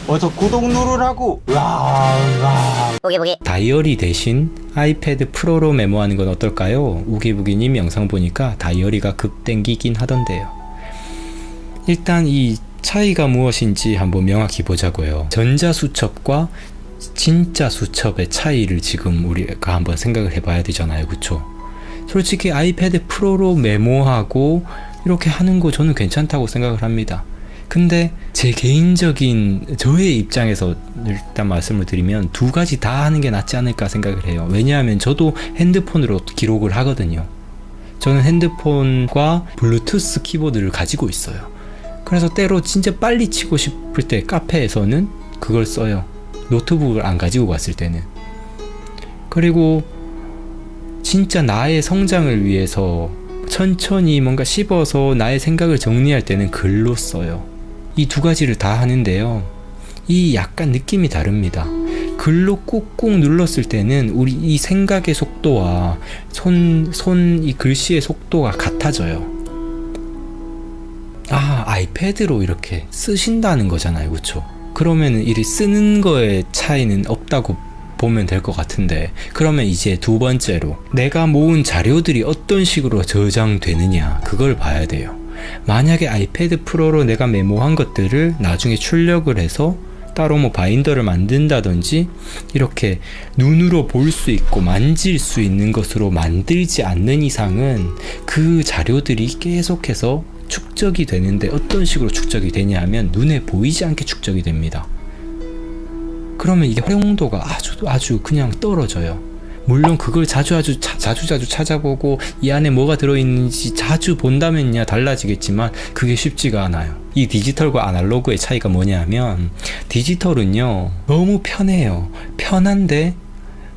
어서 구독 누르라고. 보기. 다이어리 대신 아이패드 프로로 메모하는 건 어떨까요? 우기부기님 영상 보니까 다이어리가 급 땡기긴 하던데요. 일단 이 차이가 무엇인지 한번 명확히 보자고요. 전자수첩과 진짜 수첩의 차이를 지금 우리가 한번 생각을 해봐야 되잖아요, 그쵸? 솔직히 아이패드 프로로 메모하고 이렇게 하는 거 저는 괜찮다고 생각을 합니다. 근데 제 개인적인 저의 입장에서 일단 말씀을 드리면 두 가지 다 하는 게 낫지 않을까 생각을 해요. 왜냐하면 저도 핸드폰으로 기록을 하거든요. 저는 핸드폰과 블루투스 키보드를 가지고 있어요. 그래서 때로 진짜 빨리 치고 싶을 때 카페에서는 그걸 써요. 노트북을 안 가지고 갔을 때는. 그리고 진짜 나의 성장을 위해서 천천히 뭔가 씹어서 나의 생각을 정리할 때는 글로 써요. 이 두 가지를 다 하는데요. 이 약간 느낌이 다릅니다. 글로 꾹꾹 눌렀을 때는 우리 이 생각의 속도와 이 글씨의 속도가 같아져요. 아이패드로 이렇게 쓰신다는 거잖아요, 그쵸? 그러면은 이 쓰는 거에 차이는 없다고 보면 될 것 같은데, 그러면 이제 두 번째로 내가 모은 자료들이 어떤 식으로 저장되느냐, 그걸 봐야 돼요. 만약에 아이패드 프로로 내가 메모한 것들을 나중에 출력을 해서 따로 뭐 바인더를 만든다든지 이렇게 눈으로 볼 수 있고 만질 수 있는 것으로 만들지 않는 이상은 그 자료들이 계속해서 축적이 되는데, 어떤 식으로 축적이 되냐 하면 눈에 보이지 않게 축적이 됩니다. 그러면 이게 활용도가 아주 그냥 떨어져요. 물론 그걸 자주 찾아보고 이 안에 뭐가 들어있는지 자주 본다면야 달라지겠지만 그게 쉽지가 않아요. 이 디지털과 아날로그의 차이가 뭐냐 하면, 디지털은요 너무 편해요. 편한데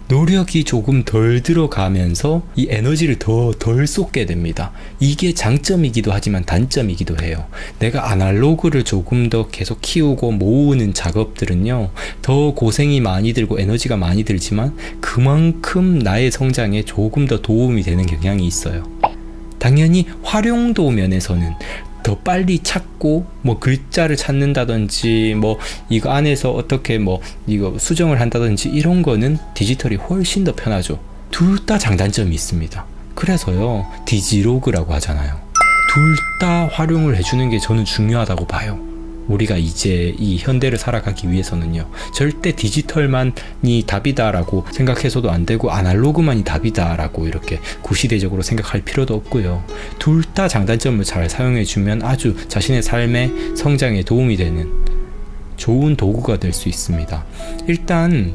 노력이 조금 덜 들어가면서 이 에너지를 덜 쏟게 됩니다. 이게 장점이기도 하지만 단점이기도 해요. 내가 아날로그를 조금 더 계속 키우고 모으는 작업들은요 더 고생이 많이 들고 에너지가 많이 들지만 그만큼 나의 성장에 조금 더 도움이 되는 경향이 있어요. 당연히 활용도 면에서는 더 빨리 찾고 뭐 글자를 찾는다든지 뭐 이거 안에서 어떻게 뭐 이거 수정을 한다든지 이런 거는 디지털이 훨씬 더 편하죠. 둘 다 장단점이 있습니다. 그래서요 디지로그라고 하잖아요. 둘 다 활용을 해주는 게 저는 중요하다고 봐요. 우리가 이제 이 현대를 살아가기 위해서는요 절대 디지털만이 답이다라고 생각해서도 안 되고 아날로그만이 답이다라고 이렇게 구시대적으로 생각할 필요도 없고요. 둘 다 장단점을 잘 사용해주면 아주 자신의 삶의 성장에 도움이 되는 좋은 도구가 될 수 있습니다. 일단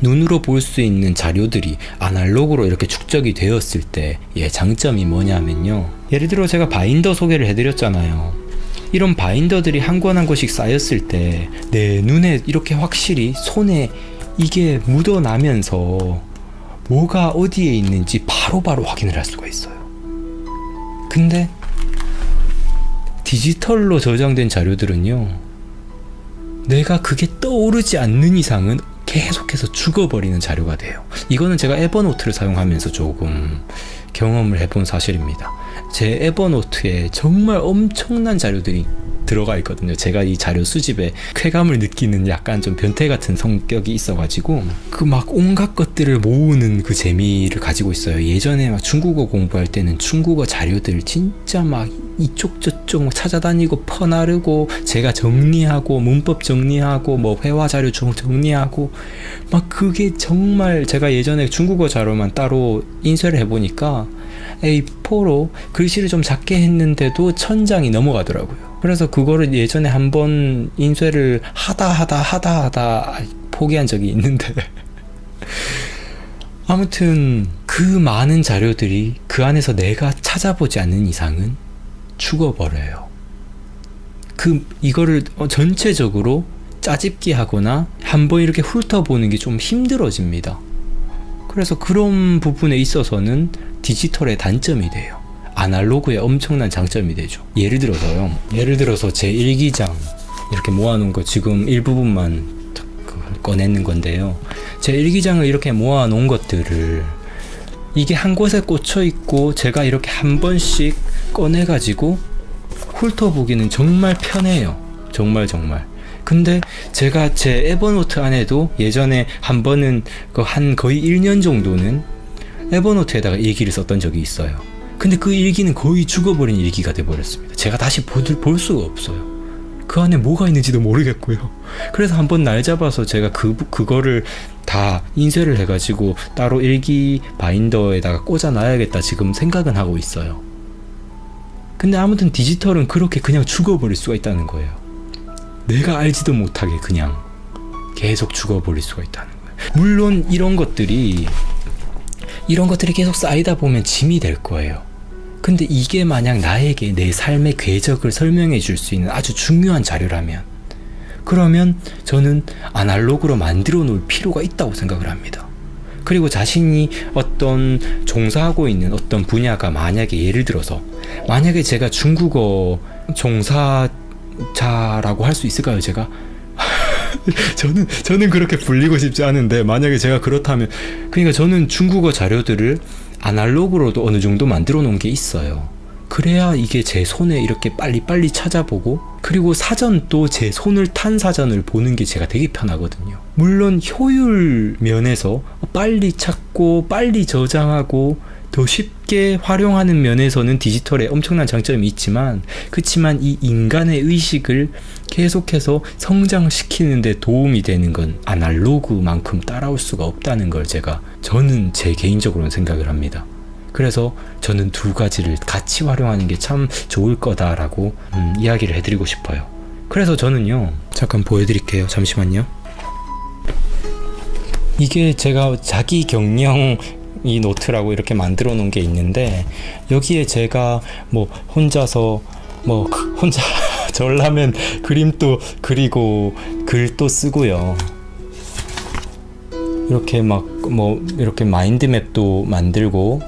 눈으로 볼 수 있는 자료들이 아날로그로 이렇게 축적이 되었을 때의 장점이 뭐냐면요, 예를 들어 제가 바인더 소개를 해드렸잖아요. 이런 바인더들이 한 권 한 권씩 쌓였을 때 내 눈에 이렇게 확실히 손에 이게 묻어나면서 뭐가 어디에 있는지 바로바로 확인을 할 수가 있어요. 근데 디지털로 저장된 자료들은요 내가 그게 떠오르지 않는 이상은 계속해서 죽어버리는 자료가 돼요. 이거는 제가 에버노트를 사용하면서 조금 경험을 해본 사실입니다. 제 에버노트에 정말 엄청난 자료들이 들어가 있거든요. 제가 이 자료 수집에 쾌감을 느끼는 약간 좀 변태 같은 성격이 있어가지고 그 막 온갖 것들을 모으는 그 재미를 가지고 있어요. 예전에 막 중국어 공부할 때는 중국어 자료들 진짜 막 이쪽 저쪽 찾아다니고 퍼나르고 제가 정리하고 문법 정리하고 뭐 회화 자료 정리하고 막 그게 정말, 제가 예전에 중국어 자료만 따로 인쇄를 해보니까 A4로 글씨를 좀 작게 했는데도 1000장이 넘어가더라고요. 그래서 그거를 예전에 한번 인쇄를 하다 포기한 적이 있는데 아무튼 그 많은 자료들이 그 안에서 내가 찾아보지 않는 이상은 죽어버려요. 이거를 전체적으로 짜집기 하거나 한번 이렇게 훑어보는 게 좀 힘들어집니다. 그래서 그런 부분에 있어서는 디지털의 단점이 돼요. 아날로그의 엄청난 장점이 되죠. 예를 들어서 제 일기장 이렇게 모아놓은 거 지금 일부분만 꺼내는 건데요. 제 일기장을 이렇게 모아놓은 것들을 이게 한 곳에 꽂혀 있고 제가 이렇게 한 번씩 꺼내가지고 훑어보기는 정말 편해요. 정말. 근데 제가 제 에버노트 안에도 예전에 한 번은 한 거의 1년 정도는 에버노트에다가 일기를 썼던 적이 있어요. 근데 그 일기는 거의 죽어버린 일기가 돼버렸습니다. 제가 다시 볼 수가 없어요. 그 안에 뭐가 있는지도 모르겠고요. 그래서 한번 날 잡아서 제가 그거를 다 인쇄를 해가지고 따로 일기 바인더에다가 꽂아놔야겠다 지금 생각은 하고 있어요. 근데 아무튼 디지털은 그렇게 그냥 죽어버릴 수가 있다는 거예요. 내가 알지도 못하게 그냥 계속 죽어버릴 수가 있다는 거예요. 물론 이런 것들이 계속 쌓이다 보면 짐이 될 거예요. 근데 이게 만약 나에게 내 삶의 궤적을 설명해 줄 수 있는 아주 중요한 자료라면, 그러면 저는 아날로그로 만들어 놓을 필요가 있다고 생각을 합니다. 그리고 자신이 어떤 종사하고 있는 어떤 분야가 만약에 예를 들어서 만약에 제가 중국어 종사자라고 할 수 있을까요, 제가? 저는 그렇게 불리고 싶지 않은데 만약에 제가 그렇다면, 그러니까 저는 중국어 자료들을 아날로그로도 어느 정도 만들어 놓은 게 있어요. 그래야 이게 제 손에 이렇게 빨리빨리 찾아보고, 그리고 사전도 제 손을 탄 사전을 보는 게 제가 되게 편하거든요. 물론 효율 면에서 빨리 찾고 빨리 저장하고 더 쉽게 활용하는 면에서는 디지털에 엄청난 장점이 있지만, 그렇지만 이 인간의 의식을 계속해서 성장시키는 데 도움이 되는 건 아날로그만큼 따라올 수가 없다는 걸 저는 제 개인적으로는 생각을 합니다. 그래서 저는 두 가지를 같이 활용하는 게 참 좋을 거다라고 이야기를 해드리고 싶어요. 그래서 저는요, 잠깐 보여드릴게요. 잠시만요. 이게 제가 자기 경영 이 노트라고 이렇게 만들어 놓은 게 있는데, 여기에 제가 뭐 혼자서 혼자 전라면 그림도 그리고 글도 쓰고요. 이렇게 이렇게 마인드맵도 만들고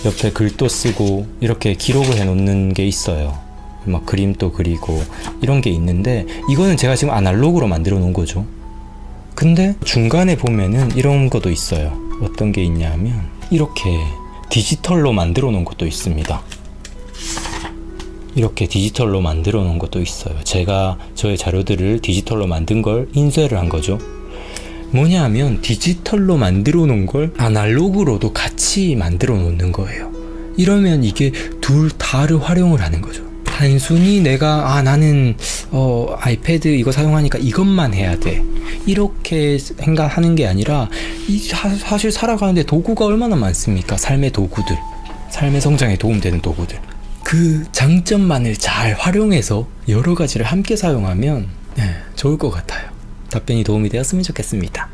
옆에 글도 쓰고 이렇게 기록을 해 놓는 게 있어요. 막 그림도 그리고 이런 게 있는데, 이거는 제가 지금 아날로그로 만들어 놓은 거죠. 근데 중간에 보면은 이런 것도 있어요. 어떤 게 있냐면 이렇게 디지털로 만들어 놓은 것도 있습니다. 이렇게 디지털로 만들어 놓은 것도 있어요. 제가 저의 자료들을 디지털로 만든 걸 인쇄를 한 거죠. 뭐냐면 디지털로 만들어 놓은 걸 아날로그로도 같이 만들어 놓는 거예요. 이러면 이게 둘 다를 활용을 하는 거죠. 단순히 내가 나는 아이패드 이거 사용하니까 이것만 해야 돼, 이렇게 생각하는 게 아니라 사실 살아가는데 도구가 얼마나 많습니까? 삶의 도구들, 삶의 성장에 도움되는 도구들. 그 장점만을 잘 활용해서 여러 가지를 함께 사용하면 좋을 것 같아요. 답변이 도움이 되었으면 좋겠습니다.